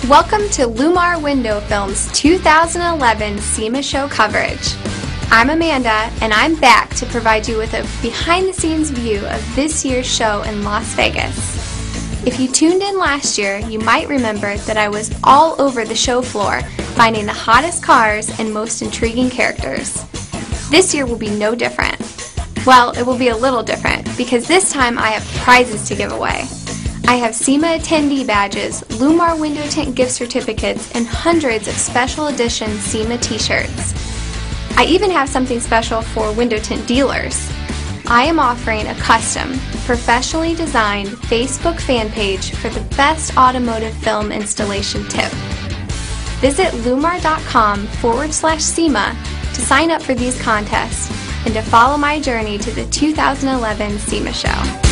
Welcome to Lumar Window Films 2011 SEMA Show coverage. I'm Amanda, and I'm back to provide you with a behind-the-scenes view of this year's show in Las Vegas. If you tuned in last year, you might remember that I was all over the show floor, finding the hottest cars and most intriguing characters. This year will be no different. Well, it will be a little different, because this time I have prizes to give away. I have SEMA attendee badges, Lumar window tint gift certificates, and hundreds of special edition SEMA t-shirts. I even have something special for window tint dealers. I am offering a custom, professionally designed Facebook fan page for the best automotive film installation tip. Visit lumar.com/SEMA to sign up for these contests and to follow my journey to the 2011 SEMA Show.